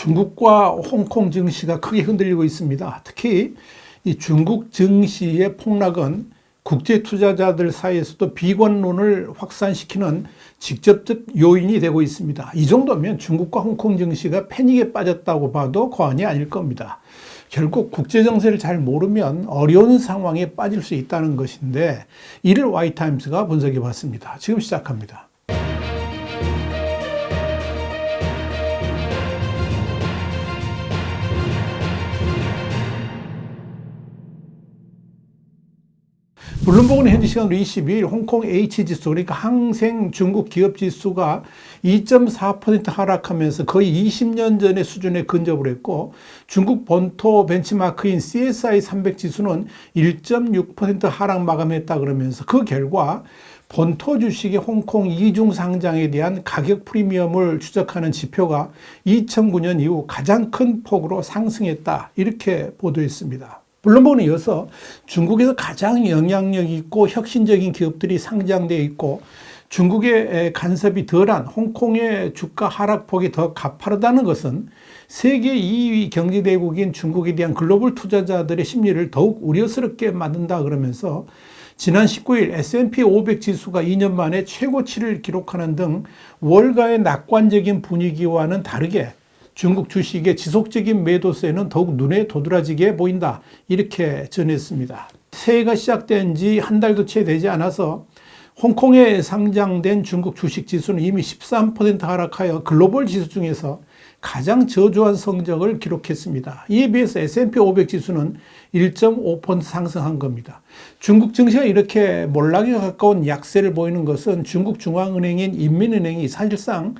중국과 홍콩 증시가 크게 흔들리고 있습니다. 특히 이 중국 증시의 폭락은 국제 투자자들 사이에서도 비관론을 확산시키는 직접적 요인이 되고 있습니다. 이 정도면 중국과 홍콩 증시가 패닉에 빠졌다고 봐도 과언이 아닐 겁니다. 결국 국제 정세를 잘 모르면 어려운 상황에 빠질 수 있다는 것인데, 이를 와이타임스가 분석해 봤습니다. 지금 시작합니다. 블룸버그는 현지 시간으로 22일 홍콩 H지수, 그러니까 항생 중국 기업 지수가 2.4% 하락하면서 거의 20년 전의 수준에 근접을 했고, 중국 본토 벤치마크인 CSI 300 지수는 1.6% 하락 마감했다 그러면서 그 결과 본토 주식의 홍콩 이중 상장에 대한 가격 프리미엄을 추적하는 지표가 2009년 이후 가장 큰 폭으로 상승했다, 이렇게 보도했습니다. 블룸버그는 이어서 중국에서 가장 영향력 있고 혁신적인 기업들이 상장되어 있고, 중국의 간섭이 덜한 홍콩의 주가 하락폭이 더 가파르다는 것은 세계 2위 경제대국인 중국에 대한 글로벌 투자자들의 심리를 더욱 우려스럽게 만든다 그러면서, 지난 19일 S&P 500 지수가 2년 만에 최고치를 기록하는 등 월가의 낙관적인 분위기와는 다르게 중국 주식의 지속적인 매도세는 더욱 눈에 도드라지게 보인다, 이렇게 전했습니다. 새해가 시작된 지 한 달도 채 되지 않아서 홍콩에 상장된 중국 주식 지수는 이미 13% 하락하여 글로벌 지수 중에서 가장 저조한 성적을 기록했습니다. 이에 비해서 S&P 500 지수는 1.5% 상승한 겁니다. 중국 증시가 이렇게 몰락에 가까운 약세를 보이는 것은 중국 중앙은행인 인민은행이 사실상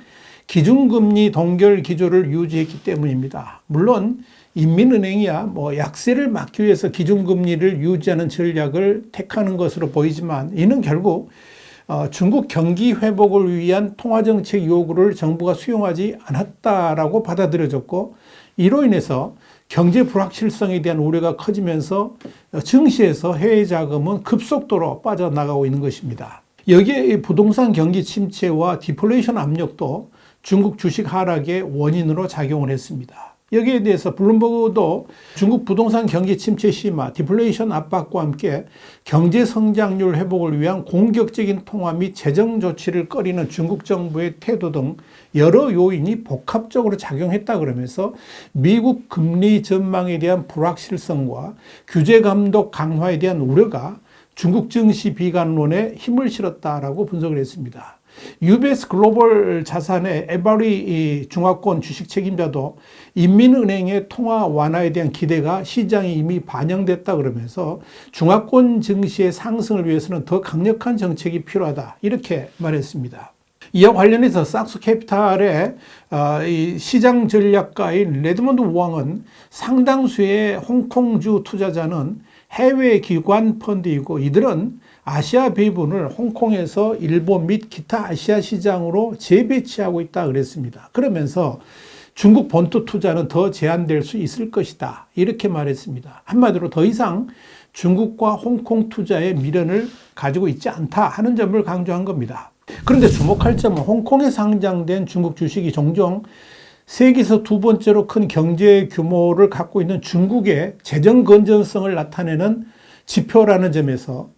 기준금리 동결 기조를 유지했기 때문입니다. 물론 인민은행이야 약세를 막기 위해서 기준금리를 유지하는 전략을 택하는 것으로 보이지만, 이는 결국 중국 경기 회복을 위한 통화정책 요구를 정부가 수용하지 않았다라고 받아들여졌고, 이로 인해서 경제 불확실성에 대한 우려가 커지면서 증시에서 해외 자금은 급속도로 빠져나가고 있는 것입니다. 여기에 부동산 경기 침체와 디플레이션 압력도 중국 주식 하락의 원인으로 작용을 했습니다. 여기에 대해서 블룸버그도 중국 부동산 경기 침체 심화, 디플레이션 압박과 함께 경제 성장률 회복을 위한 공격적인 통화 및 재정 조치를 꺼리는 중국 정부의 태도 등 여러 요인이 복합적으로 작용했다 그러면서 미국 금리 전망에 대한 불확실성과 규제 감독 강화에 대한 우려가 중국 증시 비관론에 힘을 실었다라고 분석을 했습니다. UBS 글로벌 자산의 에바리 중화권 주식 책임자도 인민은행의 통화 완화에 대한 기대가 시장에 이미 반영됐다 그러면서 중화권 증시의 상승을 위해서는 더 강력한 정책이 필요하다, 이렇게 말했습니다. 이와 관련해서 삭스캐피탈의 시장 전략가인 레드먼드 우왕은 상당수의 홍콩주 투자자는 해외 기관 펀드이고, 이들은 아시아 배분을 홍콩에서 일본 및 기타 아시아 시장으로 재배치하고 있다 그랬습니다. 그러면서 중국 본토 투자는 더 제한될 수 있을 것이다, 이렇게 말했습니다. 한마디로 더 이상 중국과 홍콩 투자의 미련을 가지고 있지 않다 하는 점을 강조한 겁니다. 그런데 주목할 점은 홍콩에 상장된 중국 주식이 종종 세계에서 두 번째로 큰 경제 규모를 갖고 있는 중국의 재정 건전성을 나타내는 지표라는 점에서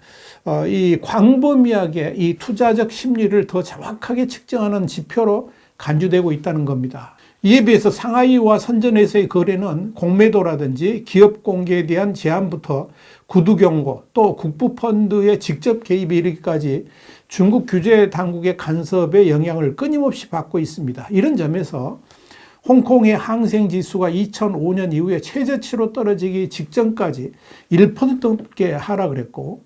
이 광범위하게 이 투자적 심리를 더 정확하게 측정하는 지표로 간주되고 있다는 겁니다. 이에 비해서 상하이와 선전에서의 거래는 공매도라든지 기업 공개에 대한 제한부터 구두 경고, 또 국부펀드의 직접 개입에 이르기까지 중국 규제 당국의 간섭의 영향을 끊임없이 받고 있습니다. 이런 점에서 홍콩의 항생지수가 2005년 이후에 최저치로 떨어지기 직전까지 1% 넘게 하락을 했고,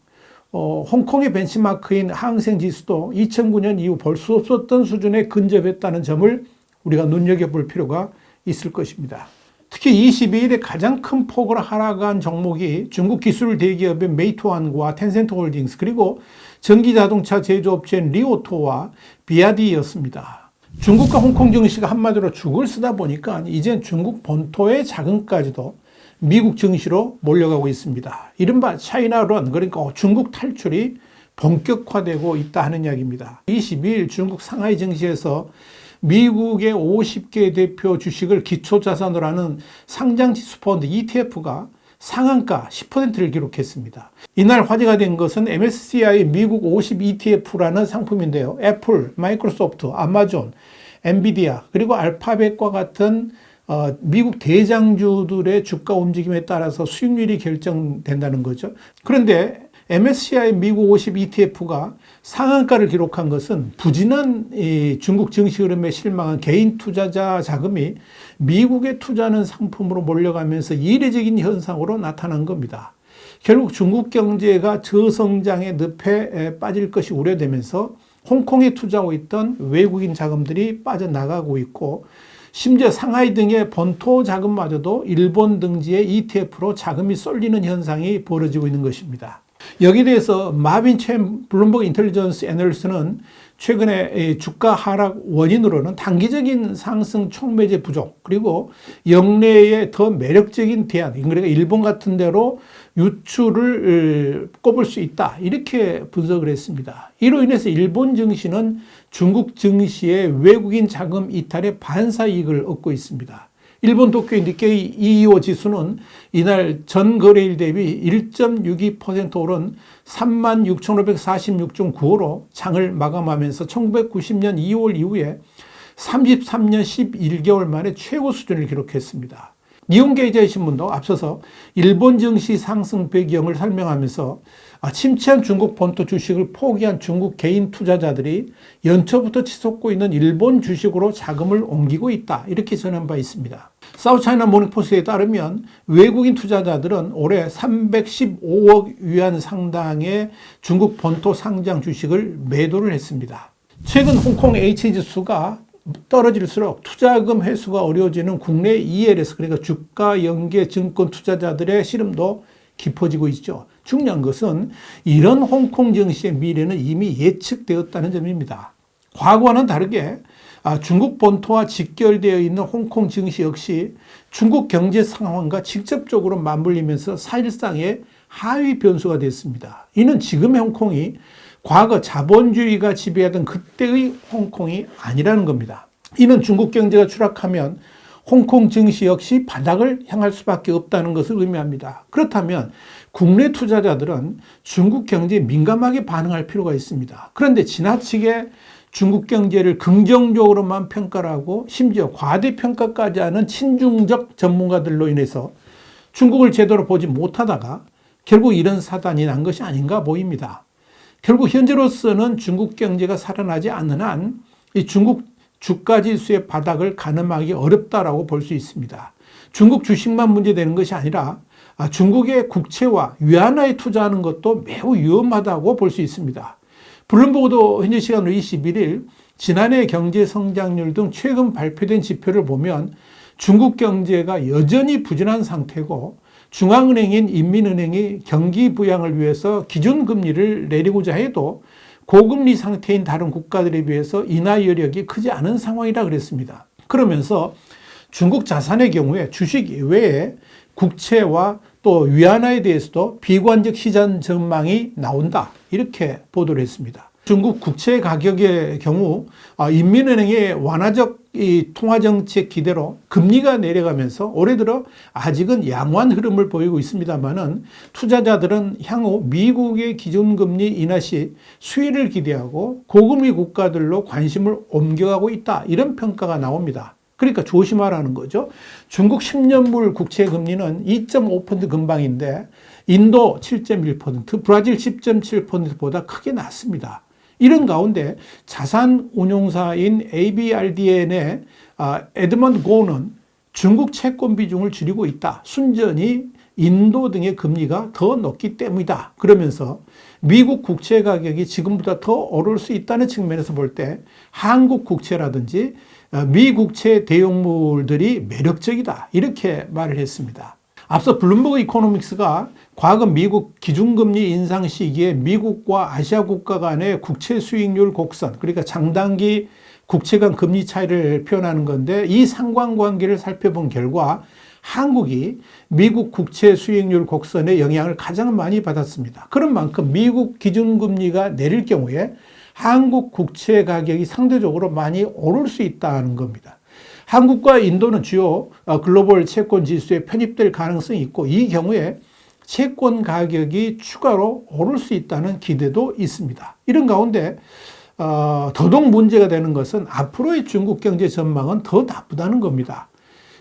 홍콩의 벤치마크인 항생지수도 2009년 이후 볼 수 없었던 수준에 근접했다는 점을 우리가 눈여겨볼 필요가 있을 것입니다. 특히 22일에 가장 큰 폭으로 하락한 종목이 중국 기술 대기업인 메이투안과 텐센트 홀딩스, 그리고 전기자동차 제조업체인 리오토와 비아디였습니다. 중국과 홍콩 증시가 한마디로 죽을 쓰다 보니까 이젠 중국 본토의 자금까지도 미국 증시로 몰려가고 있습니다. 이른바 차이나론, 그러니까 중국 탈출이 본격화되고 있다 하는 이야기입니다. 22일 중국 상하이 증시에서 미국의 50개 대표 주식을 기초자산으로 하는 상장지수 펀드 ETF가 상한가 10%를 기록했습니다. 이날 화제가 된 것은 MSCI 미국 50 ETF라는 상품인데요. 애플, 마이크로소프트, 아마존, 엔비디아, 그리고 알파벳과 같은 미국 대장주들의 주가 움직임에 따라서 수익률이 결정된다는 거죠. 그런데 MSCI 미국 50 ETF가 상한가를 기록한 것은 부진한 중국 증시 흐름에 실망한 개인 투자자 자금이 미국에 투자하는 상품으로 몰려가면서 이례적인 현상으로 나타난 겁니다. 결국 중국 경제가 저성장의 늪에 빠질 것이 우려되면서 홍콩에 투자하고 있던 외국인 자금들이 빠져나가고 있고, 심지어 상하이 등의 본토 자금마저도 일본 등지의 ETF로 자금이 쏠리는 현상이 벌어지고 있는 것입니다. 여기에 대해서 마빈 chen 블룸버그 인텔리전스 애널리스트는 최근에 주가 하락 원인으로는 단기적인 상승 촉매제 부족, 그리고 역내의 더 매력적인 대안, 그러니까 일본 같은 데로 유출을 꼽을 수 있다, 이렇게 분석을 했습니다. 이로 인해서 일본 증시는 중국 증시의 외국인 자금 이탈의 반사 이익을 얻고 있습니다. 일본 도쿄의 니케이 225 지수는 이날 전 거래일 대비 1.62% 오른 36,546.95로 장을 마감하면서 1990년 2월 이후에 33년 11개월 만에 최고 수준을 기록했습니다. 니혼게이지신문도 앞서서 일본 증시 상승 배경을 설명하면서 침체한 중국 본토 주식을 포기한 중국 개인 투자자들이 연초부터 치솟고 있는 일본 주식으로 자금을 옮기고 있다, 이렇게 전한 바 있습니다. 사우스차이나 모닝포스트에 따르면 외국인 투자자들은 올해 315억 위안 상당의 중국 본토 상장 주식을 매도를 했습니다. 최근 홍콩 H지수가 떨어질수록 투자금 회수가 어려워지는 국내 ELS, 그러니까 주가 연계 증권 투자자들의 시름도 깊어지고 있죠. 중요한 것은 이런 홍콩 증시의 미래는 이미 예측되었다는 점입니다. 과거와는 다르게 중국 본토와 직결되어 있는 홍콩 증시 역시 중국 경제 상황과 직접적으로 맞물리면서 사실상의 하위 변수가 됐습니다. 이는 지금의 홍콩이 과거 자본주의가 지배하던 그때의 홍콩이 아니라는 겁니다. 이는 중국 경제가 추락하면 홍콩 증시 역시 바닥을 향할 수밖에 없다는 것을 의미합니다. 그렇다면 국내 투자자들은 중국 경제에 민감하게 반응할 필요가 있습니다. 그런데 지나치게 중국 경제를 긍정적으로만 평가를 하고 심지어 과대평가까지 하는 친중적 전문가들로 인해서 중국을 제대로 보지 못하다가 결국 이런 사단이 난 것이 아닌가 보입니다. 결국 현재로서는 중국 경제가 살아나지 않는 한 이 중국 주가 지수의 바닥을 가늠하기 어렵다라고 볼 수 있습니다. 중국 주식만 문제되는 것이 아니라 중국의 국채와 위안화에 투자하는 것도 매우 위험하다고 볼 수 있습니다. 블룸버그도 현재 시간으로 21일 지난해 경제 성장률 등 최근 발표된 지표를 보면 중국 경제가 여전히 부진한 상태고, 중앙은행인 인민은행이 경기 부양을 위해서 기준금리를 내리고자 해도 고금리 상태인 다른 국가들에 비해서 인하 여력이 크지 않은 상황이라 그랬습니다. 그러면서 중국 자산의 경우에 주식 외에 국채와 또 위안화에 대해서도 비관적 시장 전망이 나온다, 이렇게 보도를 했습니다. 중국 국채 가격의 경우 인민은행의 완화적 통화정책 기대로 금리가 내려가면서 올해 들어 아직은 양호한 흐름을 보이고 있습니다만은 투자자들은 향후 미국의 기준금리 인하 시 수위를 기대하고 고금리 국가들로 관심을 옮겨가고 있다, 이런 평가가 나옵니다. 그러니까 조심하라는 거죠. 중국 10년물 국채 금리는 2.5% 근방인데 인도 7.1%, 브라질 10.7%보다 크게 낮습니다. 이런 가운데 자산운용사인 ABRDN의 에드먼드 고는 중국 채권 비중을 줄이고 있다, 순전히 인도 등의 금리가 더 높기 때문이다, 그러면서 미국 국채 가격이 지금보다 더 오를 수 있다는 측면에서 볼 때 한국 국채라든지 미국채 대형물들이 매력적이다, 이렇게 말을 했습니다. 앞서 블룸버그 이코노믹스가 과거 미국 기준금리 인상 시기에 미국과 아시아 국가 간의 국채 수익률 곡선, 그러니까 장단기 국채 간 금리 차이를 표현하는 건데, 이 상관관계를 살펴본 결과 한국이 미국 국채 수익률 곡선의 영향을 가장 많이 받았습니다. 그런 만큼 미국 기준금리가 내릴 경우에 한국 국채 가격이 상대적으로 많이 오를 수 있다는 겁니다. 한국과 인도는 주요 글로벌 채권 지수에 편입될 가능성이 있고 이 경우에 채권 가격이 추가로 오를 수 있다는 기대도 있습니다. 이런 가운데 더더욱 문제가 되는 것은 앞으로의 중국 경제 전망은 더 나쁘다는 겁니다.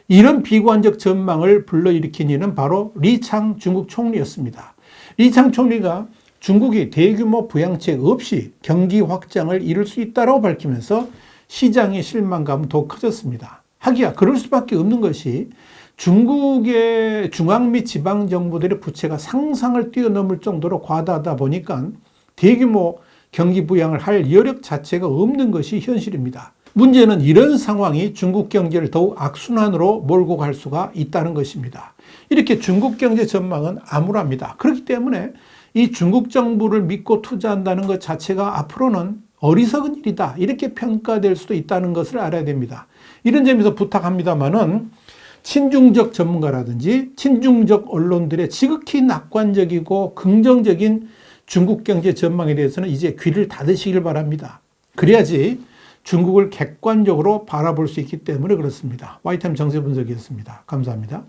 이런 비관적 전망을 불러일으킨 이는 바로 리창 중국 총리였습니다. 리창 총리가 중국이 대규모 부양책 없이 경기 확장을 이룰 수 있다고 밝히면서 시장의 실망감은 더 커졌습니다. 하기야 그럴 수밖에 없는 것이 중국의 중앙 및 지방 정부들의 부채가 상상을 뛰어넘을 정도로 과다하다 보니까 대규모 경기 부양을 할 여력 자체가 없는 것이 현실입니다. 문제는 이런 상황이 중국 경제를 더욱 악순환으로 몰고 갈 수가 있다는 것입니다. 이렇게 중국 경제 전망은 암울합니다. 그렇기 때문에 이 중국 정부를 믿고 투자한다는 것 자체가 앞으로는 어리석은 일이다. 이렇게 평가될 수도 있다는 것을 알아야 됩니다. 이런 점에서 부탁합니다마는 친중적 전문가라든지 친중적 언론들의 지극히 낙관적이고 긍정적인 중국 경제 전망에 대해서는 이제 귀를 닫으시길 바랍니다. 그래야지 중국을 객관적으로 바라볼 수 있기 때문에 그렇습니다. YTime 정세 분석이었습니다. 감사합니다.